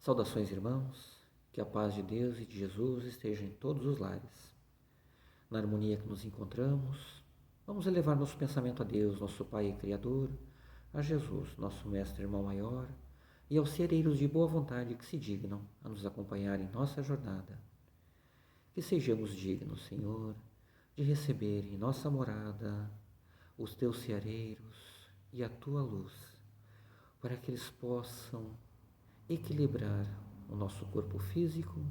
Saudações, irmãos, que a paz de Deus e de Jesus esteja em todos os lares. Na harmonia que nos encontramos, vamos elevar nosso pensamento a Deus, nosso Pai e Criador, a Jesus, nosso Mestre, Irmão Maior, e aos cereiros de boa vontade que se dignam a nos acompanhar em nossa jornada. Que sejamos dignos, Senhor, de receber em nossa morada os teus ceareiros e a tua luz, para que eles possam equilibrar o nosso corpo físico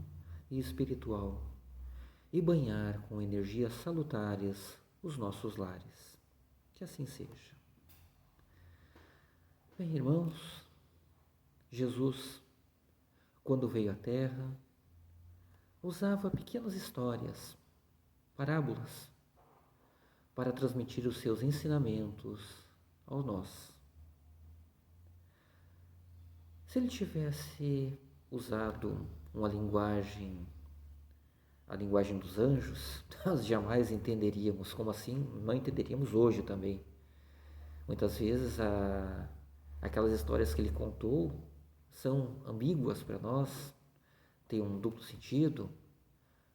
e espiritual e banhar com energias salutares os nossos lares. Que assim seja. Bem, irmãos, Jesus, quando veio à Terra, usava pequenas histórias, parábolas, para transmitir os seus ensinamentos a nós. Se ele tivesse usado uma linguagem, a linguagem dos anjos, nós jamais entenderíamos. Como assim? Não entenderíamos hoje também. Muitas vezes aquelas histórias que ele contou são ambíguas para nós, têm um duplo sentido,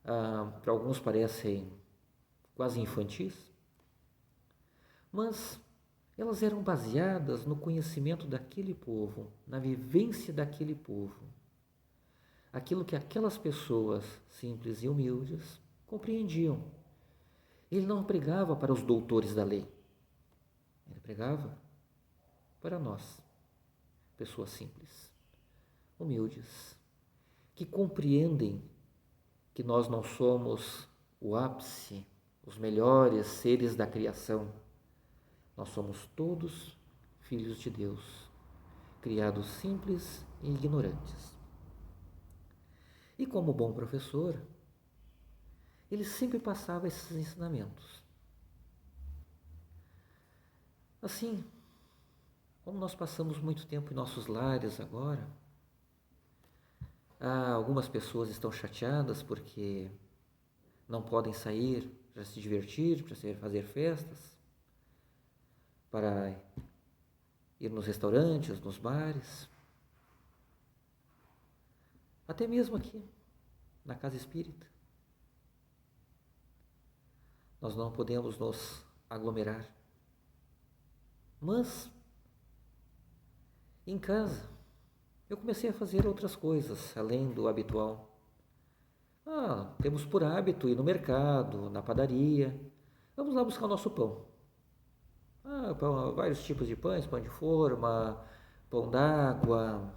para alguns parecem quase infantis, mas elas eram baseadas no conhecimento daquele povo, na vivência daquele povo. Aquilo que aquelas pessoas simples e humildes compreendiam. Ele não pregava para os doutores da lei. Ele pregava para nós, pessoas simples, humildes, que compreendem que nós não somos o ápice, os melhores seres da criação. Nós somos todos filhos de Deus, criados simples e ignorantes. E como bom professor, ele sempre passava esses ensinamentos. Assim, como nós passamos muito tempo em nossos lares agora, algumas pessoas estão chateadas porque não podem sair para se divertir, para fazer festas, para ir nos restaurantes, nos bares, até mesmo aqui, na casa espírita. Nós não podemos nos aglomerar. Mas, em casa, eu comecei a fazer outras coisas, além do habitual. Temos por hábito ir no mercado, na padaria. Vamos lá buscar o nosso pão. Vários tipos de pães, pão de forma, pão d'água,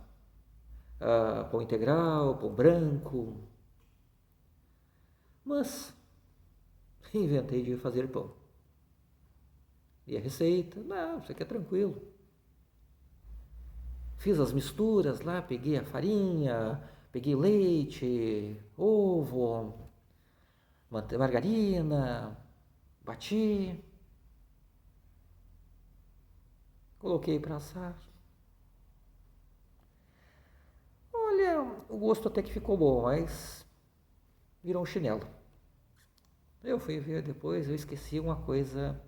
pão integral, pão branco. Mas inventei de fazer pão. E a receita? Não, isso aqui é tranquilo. Fiz as misturas lá, peguei a farinha, peguei leite, ovo, margarina, bati, coloquei para assar. Olha, o gosto até que ficou bom, mas virou um chinelo. Eu fui ver depois, eu esqueci uma coisa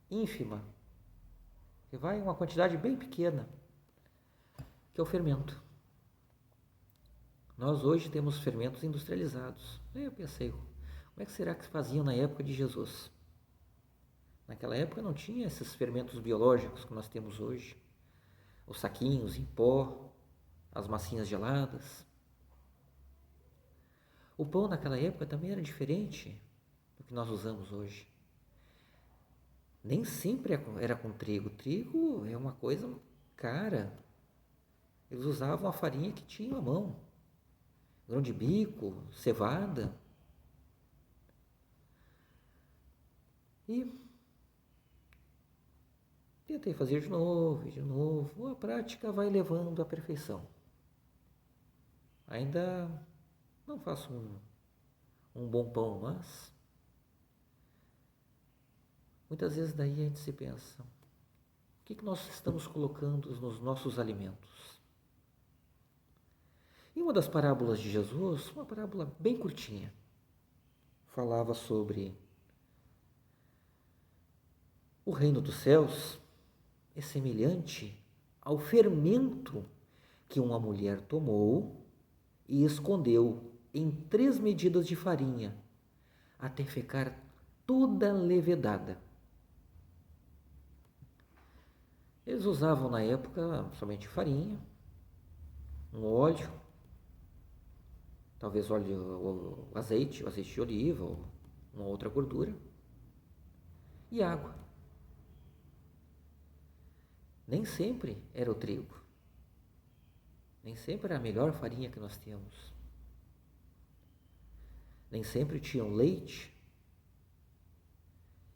ínfima, que vai uma quantidade bem pequena, que é o fermento. Nós hoje temos fermentos industrializados. Eu pensei, como é que será que faziam na época de Jesus? Naquela época não tinha esses fermentos biológicos que nós temos hoje. Os saquinhos em pó, as massinhas geladas. O pão naquela época também era diferente do que nós usamos hoje. Nem sempre era com trigo. Trigo é uma coisa cara. Eles usavam a farinha que tinham à mão. Grão de bico, cevada. E tentei fazer de novo. A prática vai levando à perfeição. Ainda não faço um bom pão, mas muitas vezes daí a gente se pensa, o que nós estamos colocando nos nossos alimentos? E uma das parábolas de Jesus, uma parábola bem curtinha, falava sobre o reino dos céus é semelhante ao fermento que uma mulher tomou e escondeu em 3 medidas de farinha, até ficar toda levedada. Eles usavam na época somente farinha, um óleo, talvez óleo, o azeite de oliva ou uma outra gordura, e água. Nem sempre era o trigo, nem sempre era a melhor farinha que nós temos, nem sempre tinham leite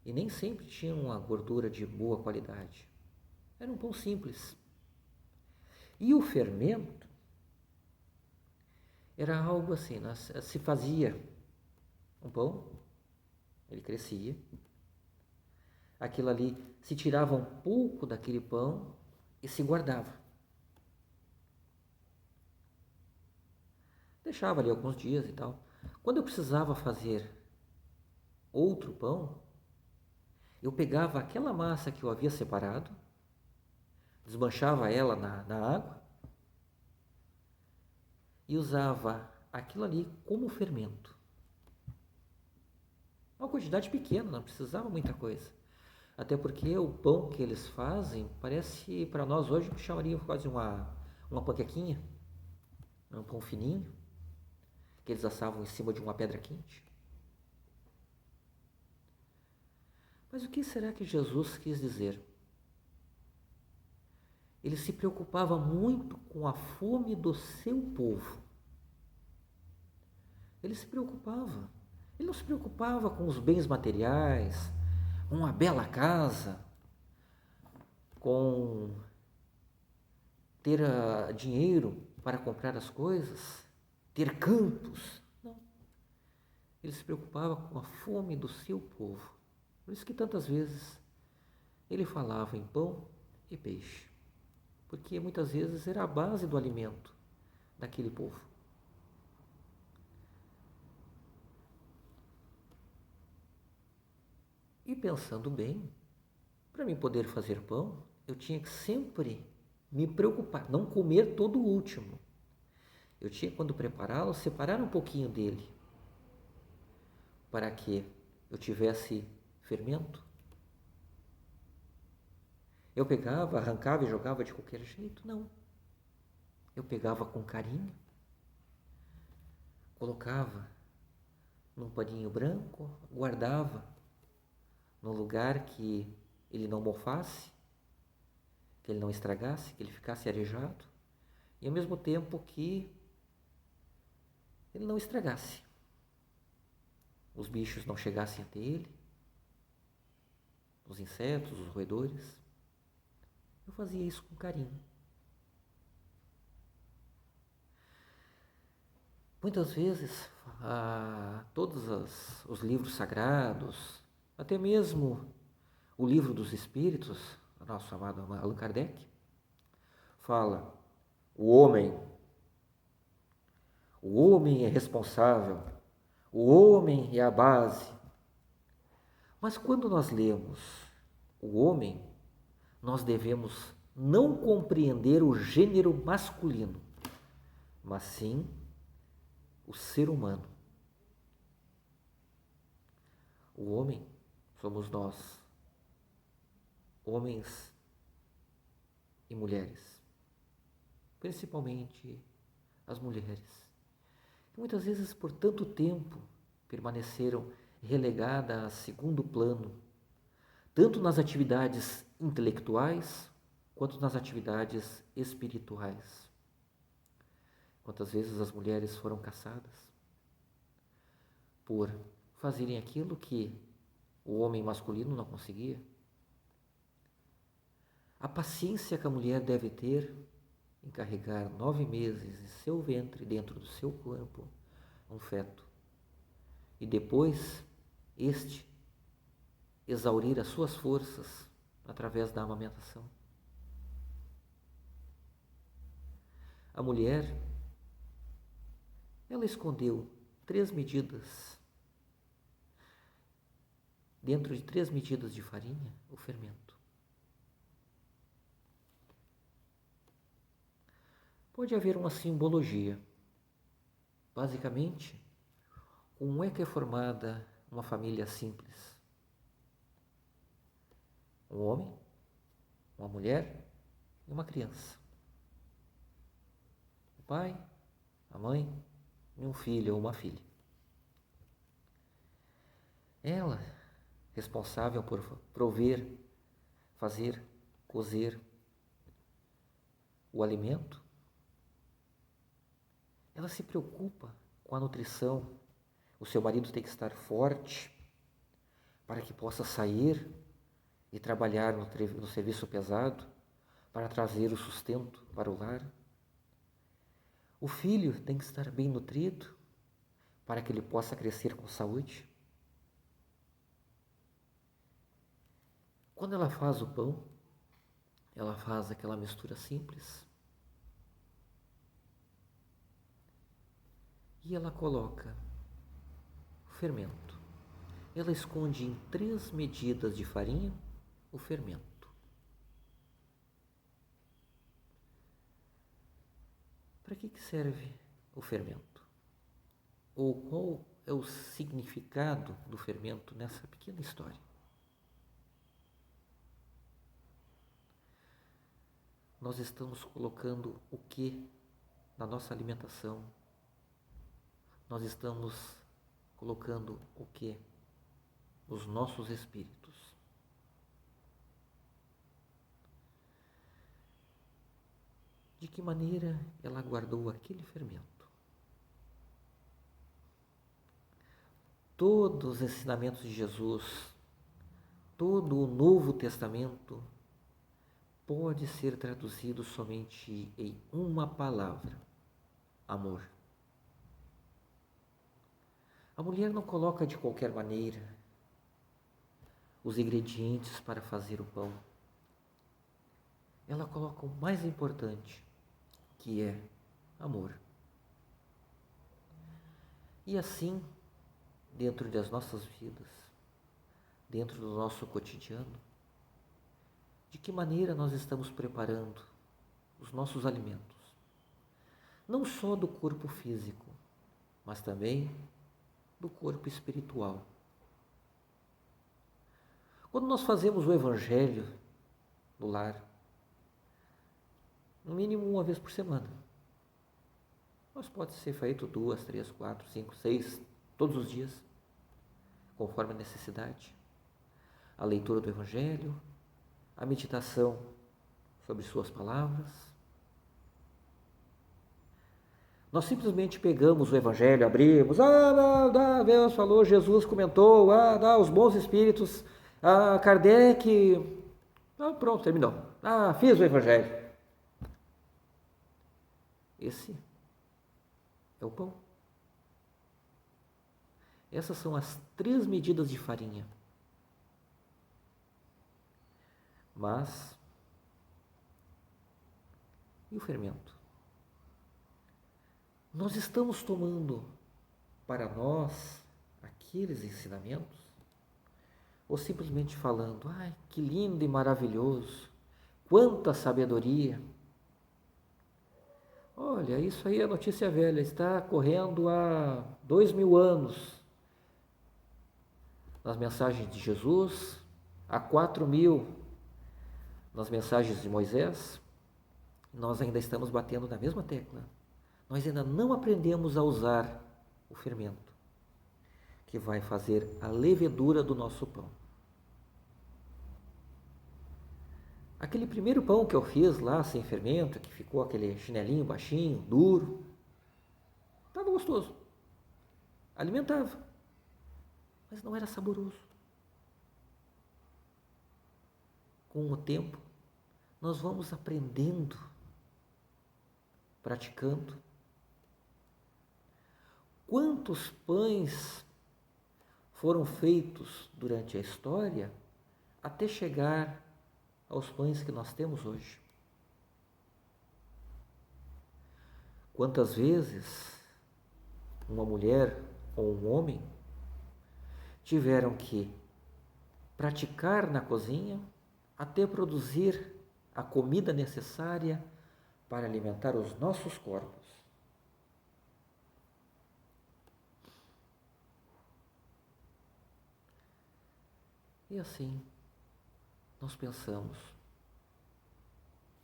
e nem sempre tinham uma gordura de boa qualidade. Era um pão simples. E o fermento era algo assim, se fazia um pão, ele crescia, aquilo ali se tirava um pouco daquele pão e se guardava. Deixava ali alguns dias e tal. Quando eu precisava fazer outro pão, eu pegava aquela massa que eu havia separado, desmanchava ela na água e usava aquilo ali como fermento. Uma quantidade pequena, não precisava muita coisa. Até porque o pão que eles fazem parece para nós hoje que chamaríamos quase uma panquequinha, um pão fininho, que eles assavam em cima de uma pedra quente. Mas o que será que Jesus quis dizer? Ele se preocupava muito com a fome do seu povo. Ele se preocupava. Ele não se preocupava com os bens materiais, com uma bela casa, com ter dinheiro para comprar as coisas, ter campos. Não. Ele se preocupava com a fome do seu povo. Por isso que tantas vezes ele falava em pão e peixe, porque muitas vezes era a base do alimento daquele povo. E pensando bem, para mim poder fazer pão, eu tinha que sempre me preocupar, não comer todo o último. Eu tinha, quando prepará-lo, separar um pouquinho dele, para que eu tivesse fermento. Eu pegava, arrancava e jogava de qualquer jeito? Não. Eu pegava com carinho, colocava num paninho branco, guardava num lugar que ele não mofasse, que ele não estragasse, que ele ficasse arejado, e ao mesmo tempo que ele não estragasse, os bichos não chegassem até ele, os insetos, os roedores. Eu fazia isso com carinho. Muitas vezes, todos os livros sagrados, até mesmo o livro dos Espíritos, nosso amado Allan Kardec, fala: o homem é responsável, o homem é a base. Mas quando nós lemos o homem, nós devemos não compreender o gênero masculino, mas sim o ser humano. O homem somos nós, homens e mulheres, principalmente as mulheres, que muitas vezes por tanto tempo permaneceram relegadas a segundo plano, tanto nas atividades intelectuais quanto nas atividades espirituais. Quantas vezes as mulheres foram caçadas por fazerem aquilo que o homem masculino não conseguia? A paciência que a mulher deve ter em carregar 9 meses em seu ventre, dentro do seu corpo, um feto, e depois este exaurir as suas forças através da amamentação. A mulher, ela escondeu 3 medidas, dentro de 3 medidas de farinha, o fermento. Pode haver uma simbologia, Basicamente, como é que é formada uma família simples? Um homem, uma mulher e uma criança. O pai, a mãe e um filho ou uma filha. Ela, responsável por prover, fazer, cozer o alimento, ela se preocupa com a nutrição. O seu marido tem que estar forte para que possa sair e trabalhar no serviço pesado para trazer o sustento para o lar. O filho tem que estar bem nutrido para que ele possa crescer com saúde. Quando ela faz o pão, ela faz aquela mistura simples e ela coloca o fermento. Ela esconde em 3 medidas de farinha o fermento. Para que serve o fermento? Ou qual é o significado do fermento nessa pequena história? Nós estamos colocando o que na nossa alimentação? Nós estamos colocando o que nos nossos espíritos? De que maneira ela guardou aquele fermento? Todos os ensinamentos de Jesus, todo o Novo Testamento pode ser traduzido somente em uma palavra: amor. A mulher não coloca de qualquer maneira os ingredientes para fazer o pão. Ela coloca o mais importante, que é amor. E assim, dentro das nossas vidas, dentro do nosso cotidiano, de que maneira nós estamos preparando os nossos alimentos? Não só do corpo físico, mas também do corpo espiritual. Quando nós fazemos o Evangelho no lar, no mínimo uma vez por semana, mas pode ser feito 2, 3, 4, 5, 6, todos os dias, conforme a necessidade. A leitura do Evangelho, a meditação sobre suas palavras. Nós simplesmente pegamos o Evangelho, abrimos, Deus falou, Jesus comentou, os bons espíritos, Kardec, pronto, terminou. Fiz o Evangelho. Esse é o pão. Essas são as 3 medidas de farinha. Mas, e o fermento? Nós estamos tomando para nós aqueles ensinamentos? Ou simplesmente falando, que lindo e maravilhoso, quanta sabedoria. Olha, isso aí é notícia velha, está correndo há 2000 anos. Nas mensagens de Jesus, há 4000 nas mensagens de Moisés, nós ainda estamos batendo na mesma tecla. Nós ainda não aprendemos a usar o fermento, que vai fazer a levedura do nosso pão. Aquele primeiro pão que eu fiz lá, sem fermento, que ficou aquele chinelinho baixinho, duro, estava gostoso, alimentava, mas não era saboroso. Com o tempo, nós vamos aprendendo, praticando. Quantos pães foram feitos durante a história até chegar aos pães que nós temos hoje? Quantas vezes uma mulher ou um homem tiveram que praticar na cozinha até produzir a comida necessária para alimentar os nossos corpos? E assim, nós pensamos: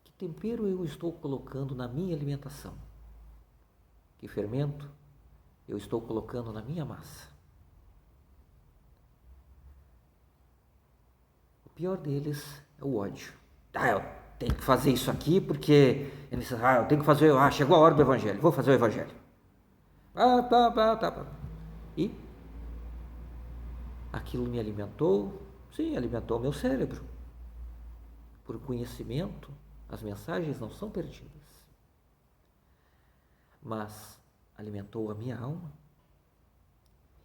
que tempero eu estou colocando na minha alimentação? Que fermento eu estou colocando na minha massa? O pior deles é o ódio. Eu tenho que fazer isso aqui porque eu tenho que fazer, chegou a hora do evangelho, vou fazer o evangelho. Tá. E aquilo me alimentou, sim, alimentou meu cérebro. Por conhecimento, as mensagens não são perdidas, mas alimentou a minha alma.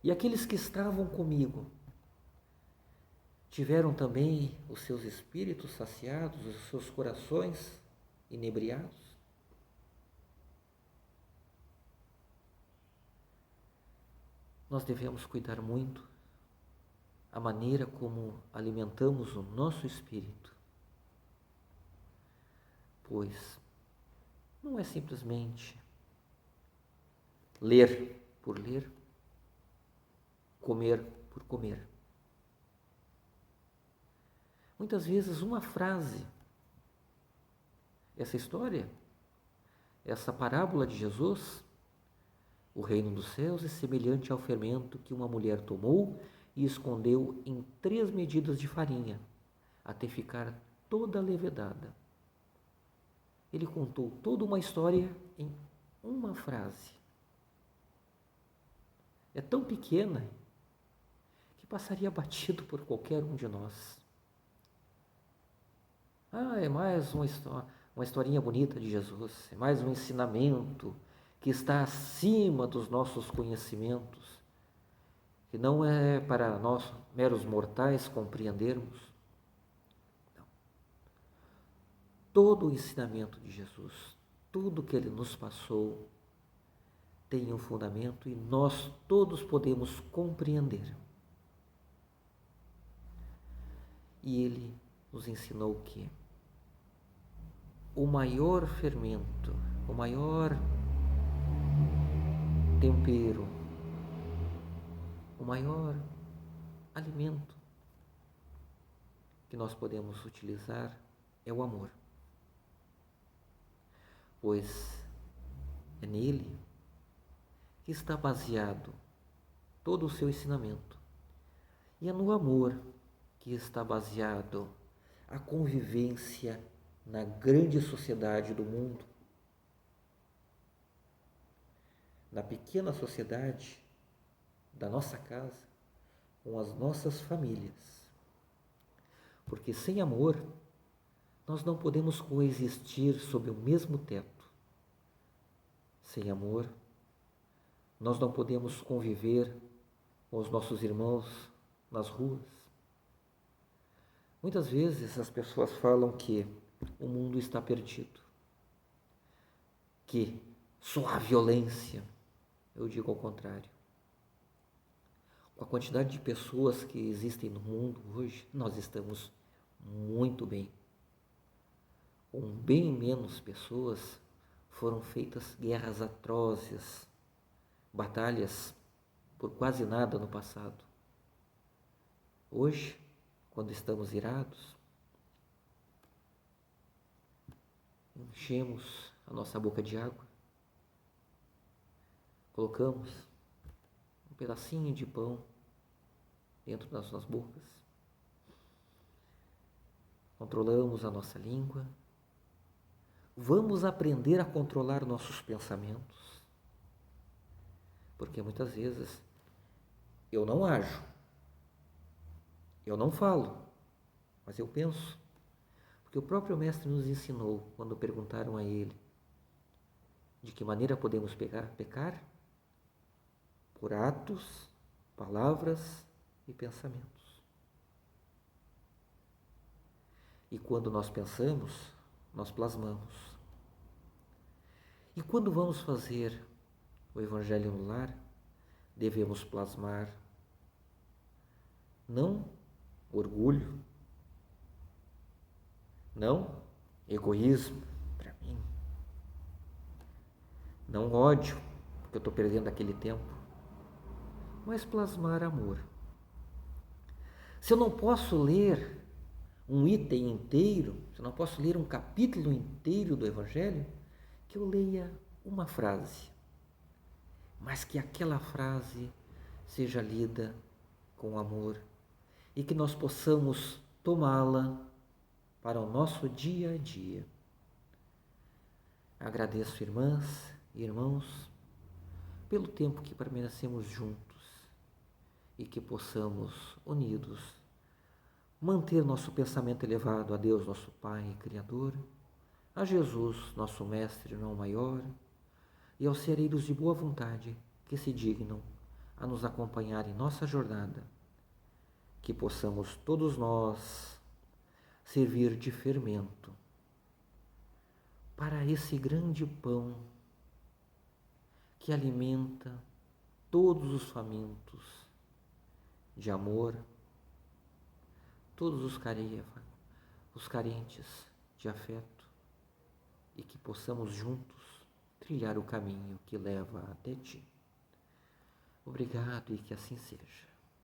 E aqueles que estavam comigo tiveram também os seus espíritos saciados, os seus corações inebriados. Nós devemos cuidar muito a maneira como alimentamos o nosso espírito, pois não é simplesmente ler por ler, comer por comer. Muitas vezes uma frase, essa história, essa parábola de Jesus, o reino dos céus é semelhante ao fermento que uma mulher tomou e escondeu em 3 medidas de farinha, até ficar toda levedada. Ele contou toda uma história em uma frase. É tão pequena que passaria batido por qualquer um de nós. É mais uma historinha bonita de Jesus, é mais um ensinamento que está acima dos nossos conhecimentos, que não é para nós, meros mortais, compreendermos. Não. Todo o ensinamento de Jesus, tudo que ele nos passou, tem um fundamento e nós todos podemos compreender. E ele nos ensinou que o maior fermento, o maior tempero, o maior alimento que nós podemos utilizar é o amor, pois é nele que está baseado todo o seu ensinamento, e é no amor que está baseado a convivência na grande sociedade do mundo, na pequena sociedade da nossa casa, com as nossas famílias. Porque sem amor, nós não podemos coexistir sob o mesmo teto. Sem amor, nós não podemos conviver com os nossos irmãos nas ruas. Muitas vezes as pessoas falam que o mundo está perdido, que só há violência. Eu digo ao contrário. Com a quantidade de pessoas que existem no mundo hoje, nós estamos muito bem. Com bem menos pessoas, foram feitas guerras atrozes, batalhas por quase nada no passado. Hoje, quando estamos irados, enchemos a nossa boca de água, colocamos um pedacinho de pão dentro das nossas bocas, controlamos a nossa língua, vamos aprender a controlar nossos pensamentos, porque muitas vezes eu não ajo, eu não falo, mas eu penso, porque o próprio Mestre nos ensinou, quando perguntaram a ele de que maneira podemos pecar, por atos, palavras e pensamentos. E quando nós pensamos, nós plasmamos. E quando vamos fazer o Evangelho no lar, devemos plasmar não orgulho, não egoísmo para mim, não ódio, porque eu estou perdendo aquele tempo, mas plasmar amor. Se eu não posso ler um item inteiro, se eu não posso ler um capítulo inteiro do Evangelho, que eu leia uma frase, mas que aquela frase seja lida com amor e que nós possamos tomá-la para o nosso dia a dia. Agradeço, irmãs e irmãos, pelo tempo que permanecemos juntos e que possamos, unidos, manter nosso pensamento elevado a Deus, nosso Pai e Criador, a Jesus, nosso Mestre, irmão maior, e aos sereiros de boa vontade que se dignam a nos acompanhar em nossa jornada, que possamos todos nós servir de fermento para esse grande pão que alimenta todos os famintos de amor, todos os carentes de afeto, e que possamos juntos trilhar o caminho que leva até ti. Obrigado e que assim seja.